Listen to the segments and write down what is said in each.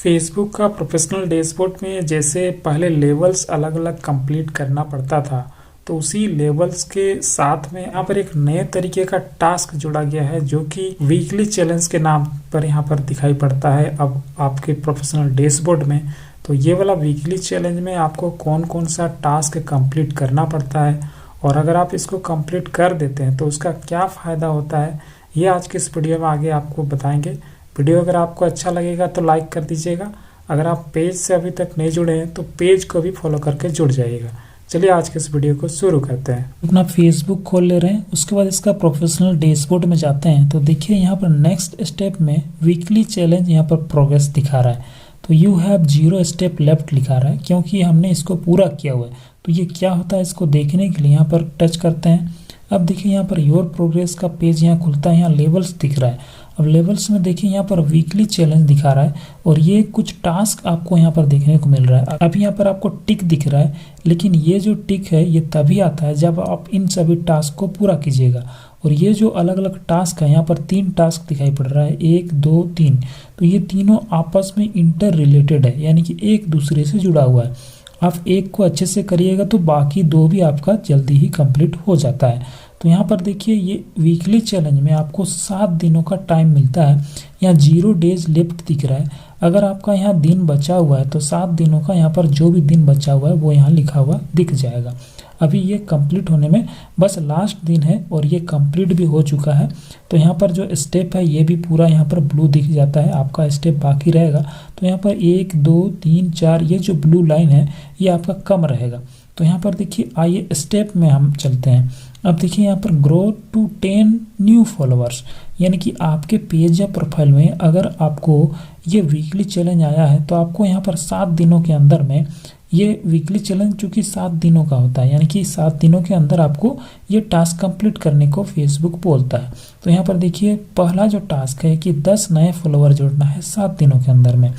Facebook का professional dashboard में जैसे पहले लेवल्स अलग अलग कंप्लीट करना पड़ता था, तो उसी लेवल्स के साथ में यहाँ पर एक नए तरीके का टास्क जोड़ा गया है जो कि वीकली चैलेंज के नाम पर यहाँ पर दिखाई पड़ता है अब आपके प्रोफेशनल डैशबोर्ड में। तो ये वाला वीकली चैलेंज में आपको कौन कौन सा टास्क कंप्लीट करना पड़ता है और अगर आप इसको कंप्लीट कर देते हैं तो उसका क्या फ़ायदा होता है, ये आज के इस वीडियो में आगे आपको बताएंगे। वीडियो अगर आपको अच्छा लगेगा तो लाइक कर दीजिएगा। अगर आप पेज से अभी तक नहीं जुड़े हैं तो पेज को भी फॉलो करके जुड़ जाइएगा। चलिए आज के इस वीडियो को शुरू करते हैं। अपना फेसबुक खोल ले रहे हैं, उसके बाद इसका प्रोफेशनल डैशबोर्ड में जाते हैं तो देखिए यहाँ पर नेक्स्ट स्टेप में वीकली चैलेंज यहाँ पर प्रोग्रेस दिखा रहा है। तो यू हैव 0 स्टेप लेफ्ट लिखा रहा है क्योंकि हमने इसको पूरा किया हुआ है। तो ये क्या होता है इसको देखने के लिए यहाँ पर टच करते हैं। अब देखिए यहाँ पर योर प्रोग्रेस का पेज यहाँ खुलता है, यहाँ लेवल्स दिख रहा है। अब लेवल्स में देखिए यहाँ पर वीकली चैलेंज दिखा रहा है और ये कुछ टास्क आपको यहाँ पर देखने को मिल रहा है। अभी यहाँ पर आपको टिक दिख रहा है, लेकिन ये जो टिक है ये तभी आता है जब आप इन सभी टास्क को पूरा कीजिएगा। और ये जो अलग अलग टास्क है यहाँ पर 3 टास्क दिखाई पड़ रहा है, 1 2 3। तो ये तीनों आपस में इंटर रिलेटेड है, यानी कि एक दूसरे से जुड़ा हुआ है। आप एक को अच्छे से करिएगा तो बाकी 2 भी आपका जल्दी ही कंप्लीट हो जाता है। तो यहाँ पर देखिए ये वीकली चैलेंज में आपको 7 दिनों का टाइम मिलता है। यहाँ 0 डेज लेफ्ट दिख रहा है। अगर आपका यहाँ दिन बचा हुआ है तो 7 दिनों का यहाँ पर जो भी दिन बचा हुआ है वो यहाँ लिखा हुआ दिख जाएगा। अभी ये कंप्लीट होने में बस लास्ट दिन है और ये कंप्लीट भी हो चुका है। तो यहाँ पर जो स्टेप है ये भी पूरा यहाँ पर ब्लू दिख जाता है, आपका स्टेप बाकी रहेगा। तो यहाँ पर 1 2 3 4 ये जो ब्लू लाइन है ये आपका कम रहेगा। तो यहाँ पर देखिए आइए स्टेप में हम चलते हैं। अब देखिए यहाँ पर ग्रो टू 10 न्यू फॉलोअर्स, यानी कि आपके पेज या प्रोफाइल में अगर आपको ये वीकली चैलेंज आया है तो आपको यहाँ पर 7 दिनों के अंदर में ये वीकली चैलेंज चूँकि 7 दिनों का होता है, यानी कि 7 दिनों के अंदर आपको ये टास्क कंप्लीट करने को फेसबुक बोलता है। तो यहाँ पर देखिए पहला जो टास्क है कि 10 नए फॉलोअर जोड़ना है 7 दिनों के अंदर में।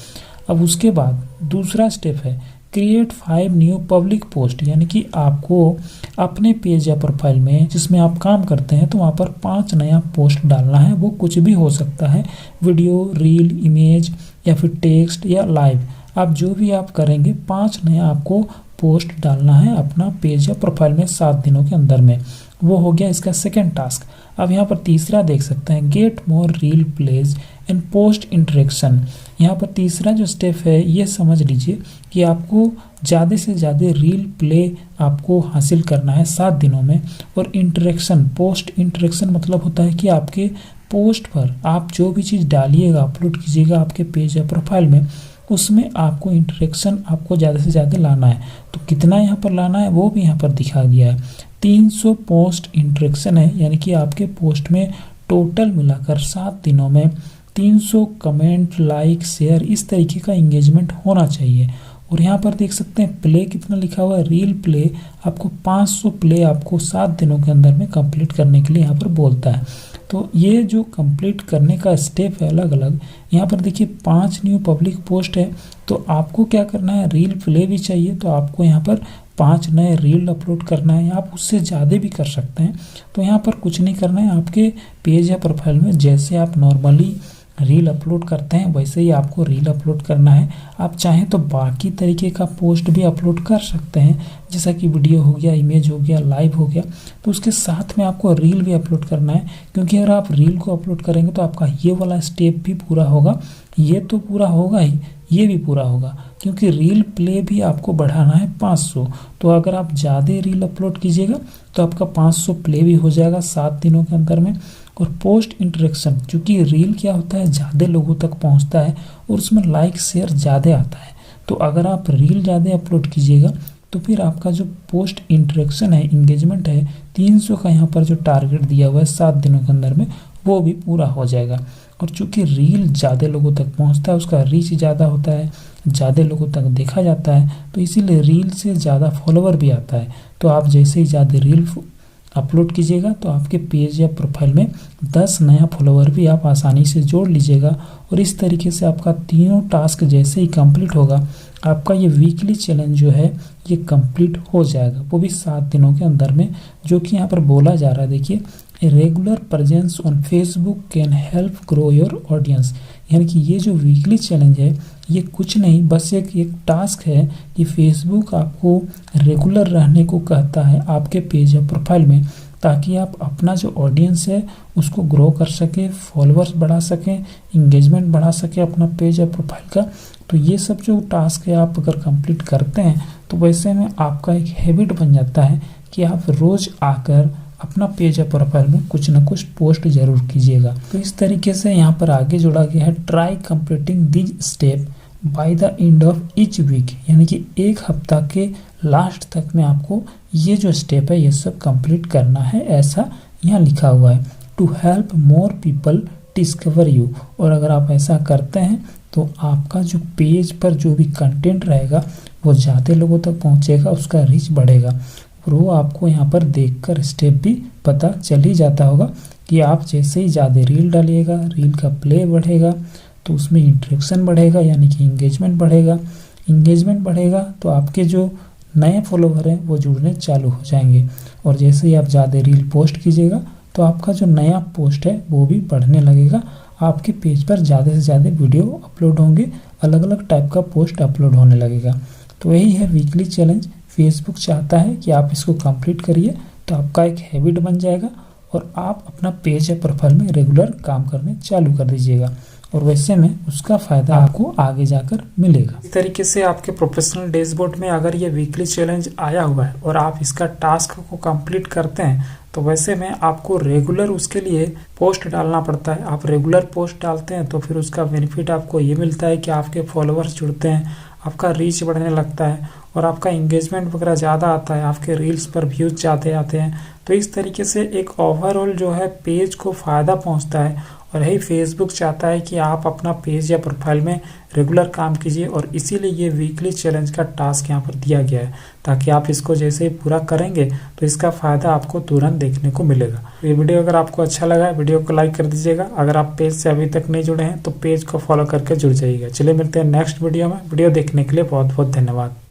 अब उसके बाद दूसरा स्टेप है क्रिएट 5 न्यू पब्लिक पोस्ट, यानी कि आपको अपने पेज या प्रोफाइल में जिसमें आप काम करते हैं तो वहाँ पर 5 नया पोस्ट डालना है। वो कुछ भी हो सकता है, वीडियो, रील, इमेज या फिर टेक्स्ट या लाइव। आप जो भी आप करेंगे 5 नया आपको पोस्ट डालना है अपना पेज या प्रोफाइल में 7 दिनों के अंदर में। वो हो गया इसका सेकेंड टास्क। अब यहाँ पर तीसरा देख सकते हैं get more reel plays and post interaction. यहाँ पर तीसरा जो स्टेप है ये समझ लीजिए कि आपको ज़्यादा से ज़्यादा रील प्ले आपको हासिल करना है 7 दिनों में। और इंटरेक्शन, पोस्ट इंटरेक्शन मतलब होता है कि आपके पोस्ट पर आप जो भी चीज़ डालिएगा, अपलोड कीजिएगा आपके पेज या प्रोफाइल में, उसमें आपको इंटरेक्शन आपको ज़्यादा से ज़्यादा लाना है। तो कितना यहाँ पर लाना है वो भी यहाँ पर दिखा दिया है। 300 पोस्ट इंटरेक्शन है, यानी कि आपके पोस्ट में टोटल मिलाकर 7 दिनों में 300 कमेंट, लाइक, शेयर, इस तरीके का इंगेजमेंट होना चाहिए। और यहाँ पर देख सकते हैं प्ले कितना लिखा हुआ है, रील प्ले आपको 500 प्ले आपको 7 दिनों के अंदर में कंप्लीट करने के लिए यहाँ पर बोलता है। तो ये जो कंप्लीट करने का स्टेप है अलग अलग, यहाँ पर देखिए 5 न्यू पब्लिक पोस्ट है। तो आपको क्या करना है, रील प्ले भी चाहिए तो आपको यहाँ पर 5 नए रील अपलोड करना है। आप उससे ज़्यादा भी कर सकते हैं। तो यहाँ पर कुछ नहीं करना है, आपके पेज या प्रोफाइल में जैसे आप नॉर्मली रील अपलोड करते हैं वैसे ही आपको रील अपलोड करना है। आप चाहें तो बाकी तरीके का पोस्ट भी अपलोड कर सकते हैं, जैसा कि वीडियो हो गया, इमेज हो गया, लाइव हो गया। तो उसके साथ में आपको रील भी अपलोड करना है, क्योंकि अगर आप रील को अपलोड करेंगे तो आपका ये वाला स्टेप भी पूरा होगा। ये तो पूरा होगा ही, ये भी पूरा होगा, क्योंकि रील प्ले भी आपको बढ़ाना है 500। तो अगर आप ज़्यादा रील अपलोड कीजिएगा तो आपका 500 प्ले भी हो जाएगा 7 दिनों के अंदर में। और पोस्ट इंटरेक्शन, चूँकि रील क्या होता है ज़्यादा लोगों तक पहुंचता है और उसमें लाइक शेयर ज़्यादा आता है। तो अगर आप रील ज़्यादा अपलोड कीजिएगा तो फिर आपका जो पोस्ट इंटरेक्शन है, इंगेजमेंट है, 300 का यहाँ पर जो टारगेट दिया हुआ है 7 दिनों के अंदर में, वो भी पूरा हो जाएगा। और चूँकि रील ज़्यादा लोगों तक पहुँचता है, उसका रीच ज़्यादा होता है, ज़्यादा लोगों तक देखा जाता है, तो इसीलिए रील से ज़्यादा फॉलोवर भी आता है। तो आप जैसे ही ज़्यादा रील अपलोड कीजिएगा तो आपके पेज या प्रोफाइल में 10 नया फॉलोवर भी आप आसानी से जोड़ लीजिएगा। और इस तरीके से आपका तीनों टास्क जैसे ही कंप्लीट होगा आपका ये वीकली चैलेंज जो है ये कंप्लीट हो जाएगा, वो भी 7 दिनों के अंदर में। जो कि यहाँ पर बोला जा रहा है, देखिए regular presence on Facebook can help grow your audience, यानी कि ये जो वीकली चैलेंज है ये कुछ नहीं, बस एक टास्क है कि फेसबुक आपको रेगुलर रहने को कहता है आपके पेज या प्रोफाइल में, ताकि आप अपना जो ऑडियंस है उसको ग्रो कर सके, फॉलोअर्स बढ़ा सकें, इंगेजमेंट बढ़ा सके अपना पेज या प्रोफाइल का। तो ये सब जो टास्क है आप अगर कंप्लीट करते हैं तो वैसे में आपका एक हैबिट बन जाता है कि आप रोज़ आकर अपना पेज या प्रोफाइल में कुछ ना कुछ पोस्ट जरूर कीजिएगा। तो इस तरीके से यहाँ पर आगे जोड़ा गया है, try completing this step by the end of each week, यानी कि एक हफ्ता के लास्ट तक में आपको ये जो स्टेप है ये सब कंप्लीट करना है, ऐसा यहाँ लिखा हुआ है। To help more people discover you, और अगर आप ऐसा करते हैं तो आपका जो पेज पर जो भी कंटेंट रहेगा वो ज़्यादा लोगों तक पहुँचेगा, उसका रीच बढ़ेगा। और वो आपको यहाँ पर देखकर स्टेप भी पता चल ही जाता होगा कि आप जैसे ही ज़्यादा रील डालिएगा, रील का प्ले बढ़ेगा तो उसमें इंटरेक्शन बढ़ेगा, यानी कि इंगेजमेंट बढ़ेगा। इंगेजमेंट बढ़ेगा तो आपके जो नए फॉलोवर हैं वो जुड़ने चालू हो जाएंगे, और जैसे ही आप ज़्यादा रील पोस्ट कीजिएगा तो आपका जो नया पोस्ट है वो भी बढ़ने लगेगा। आपके पेज पर ज़्यादा से ज़्यादा वीडियो अपलोड होंगे, अलग अलग टाइप का पोस्ट अपलोड होने लगेगा। तो यही है वीकली चैलेंज। फेसबुक चाहता है कि आप इसको कंप्लीट करिए तो आपका एक हैबिट बन जाएगा और आप अपना पेज या प्रोफाइल में रेगुलर काम करने चालू कर दीजिएगा, और वैसे में उसका फ़ायदा आपको आगे जाकर मिलेगा। इस तरीके से आपके प्रोफेशनल डैशबोर्ड में अगर ये वीकली चैलेंज आया हुआ है और आप इसका टास्क को कंप्लीट करते हैं तो वैसे में आपको रेगुलर उसके लिए पोस्ट डालना पड़ता है। आप रेगुलर पोस्ट डालते हैं तो फिर उसका बेनिफिट आपको ये मिलता है कि आपके फॉलोअर्स जुड़ते हैं, आपका रीच बढ़ने लगता है और आपका इंगेजमेंट वगैरह ज़्यादा आता है, आपके रील्स पर व्यूज ज़्यादा आते हैं। तो इस तरीके से एक ओवरऑल जो है पेज को फ़ायदा पहुंचता है, और यही फेसबुक चाहता है कि आप अपना पेज या प्रोफाइल में रेगुलर काम कीजिए, और इसीलिए ये वीकली चैलेंज का टास्क यहाँ पर दिया गया है, ताकि आप इसको जैसे ही पूरा करेंगे तो इसका फ़ायदा आपको तुरंत देखने को मिलेगा। ये वीडियो अगर आपको अच्छा लगा वीडियो को लाइक कर दीजिएगा। अगर आप पेज से अभी तक नहीं जुड़े हैं तो पेज को फॉलो करके जुड़ जाइएगा। चलिए मिलते हैं नेक्स्ट वीडियो में। वीडियो देखने के लिए बहुत बहुत धन्यवाद।